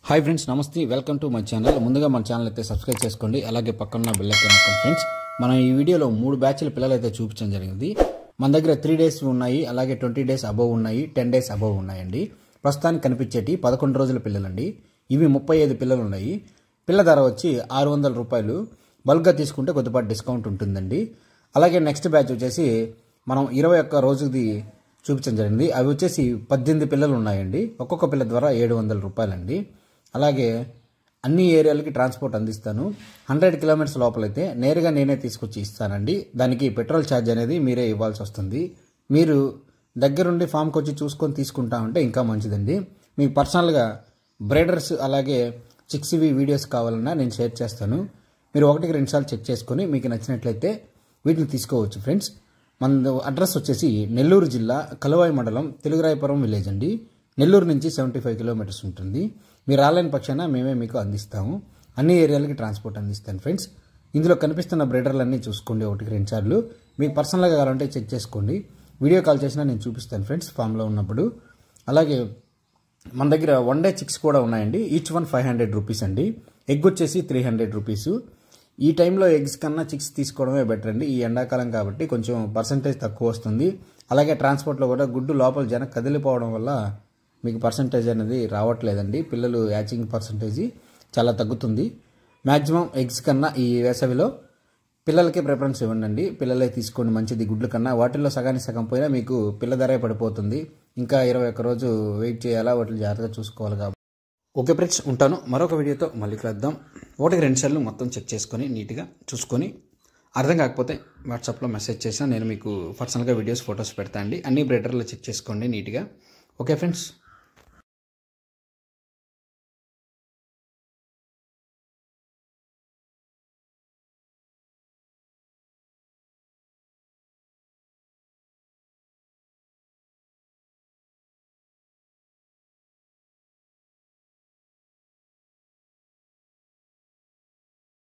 Hi friends, నమస్తే. Welcome to my channel. ముందుగా మన ఛానల్ అయితే సబ్స్క్రైబ్ చేసుకోండి, అలాగే పక్కన బెల్ ఐకాన్ నొక్కండి. ఫ్రెండ్స్, మనం ఈ వీడియోలో 3 బ్యాచ్ల పిల్లలు అయితే చూపించడం జరిగింది. మన దగ్గర 3 days ఉన్నాయి, అలాగే 20 days అబోవ్ ఉన్నాయి, 10 days అబోవ్ ఉన్నాయండి. ప్రస్తుతానికి కనిపించేటి 11 రోజుల పిల్లలండి. ఇవి 35 పిల్లలు ఉన్నాయి. పిల్ల ధర వచ్చి 600 రూపాయలు. బల్క్గా తీసుకుంటే కొద్దిపాటి డిస్కౌంట్ ఉంటుందండి. అలాగే నెక్స్ట్ బ్యాచ్ వచ్చేసి మనం 21 రోజుది చూపించడం జరిగింది. అవి వచ్చేసి 18 పిల్లలు ఉన్నాయండి. ఒక్కొక్క పిల్ల ద్వారా 700 రూపాయలండి. అలాగే అన్ని ఏరియాలకి ట్రాన్స్పోర్ట్ అందిస్తాను. 100 కిలోమీటర్స్ లోపలైతే నేరుగా నేనే తీసుకొచ్చి ఇస్తానండి. దానికి పెట్రోల్ ఛార్జ్ అనేది మీరే ఇవ్వాల్సి వస్తుంది. మీరు దగ్గరుండి ఫామ్కి వచ్చి చూసుకొని తీసుకుంటా ఉంటే ఇంకా మంచిదండి. మీకు పర్సనల్గా బ్రైడర్స్ అలాగే చిక్స్వి వీడియోస్ కావాలన్నా నేను షేర్ చేస్తాను. మీరు 1-2 సార్లు చెక్ చేసుకొని మీకు నచ్చినట్లయితే వీటిని తీసుకోవచ్చు. ఫ్రెండ్స్, మన అడ్రస్ వచ్చేసి నెల్లూరు జిల్లా కలువాయి మండలం తెలుగురాయపురం విలేజ్ అండి. నెల్లూరు నుంచి 75 కిలోమీటర్స్ ఉంటుంది. మీరు రాలేని పక్షాన మేమే మీకు అందిస్తాము. అన్ని ఏరియాలకి ట్రాన్స్పోర్ట్ అందిస్తాను. ఫ్రెండ్స్, ఇందులో కనిపిస్తున్న బ్రైడర్లన్నీ చూసుకోండి 1-2 సార్లు. మీకు పర్సనల్గా కావాలంటే చెక్ చేసుకోండి. వీడియో కాల్ చేసినా నేను చూపిస్తాను ఫ్రెండ్స్ ఫామ్లో ఉన్నప్పుడు. అలాగే మన దగ్గర 1 day చిక్స్ కూడా ఉన్నాయండి. ఈచ్ వన్ 500 రూపీస్ అండి. ఎగ్ వచ్చేసి 300 రూపీస్. ఈ టైంలో ఎగ్స్ కన్నా చిక్స్ తీసుకోవడమే బెటర్ అండి. ఈ ఎండాకాలం కాబట్టి కొంచెం పర్సంటేజ్ తక్కువ వస్తుంది. అలాగే ట్రాన్స్పోర్ట్లో కూడా గుడ్డు లోపల జన కదిలిపోవడం వల్ల మీకు పర్సంటేజ్ అనేది రావట్లేదండి. పిల్లలు యాచింగ్ పర్సంటేజ్ చాలా తగ్గుతుంది. మ్యాక్సిమం ఎగ్స్ కన్నా ఈ వేసవిలో పిల్లలకే ప్రిఫరెన్స్ ఇవ్వండి. పిల్లలే తీసుకోండి, మంచిది. గుడ్ల కన్నా వాటిల్లో సగానికి సగం పోయినా మీకు పిల్ల ధరే పడిపోతుంది. ఇంకా 21 రోజు వెయిట్ చేయాలా, వాటిని జాగ్రత్తగా చూసుకోవాలి కాబట్టి. ఓకే ఫ్రెండ్స్, ఉంటాను. మరొక వీడియోతో మళ్ళీ కలుద్దాం. 1-2 సార్లు మొత్తం చెక్ చేసుకొని నీట్గా చూసుకొని అర్థం కాకపోతే వాట్సాప్లో మెసేజ్ చేసినా నేను మీకు పర్సనల్గా వీడియోస్ ఫొటోస్ పెడతా అండి. అన్ని బ్రైడర్లో చెక్ చేసుకోండి నీట్గా. Okay friends.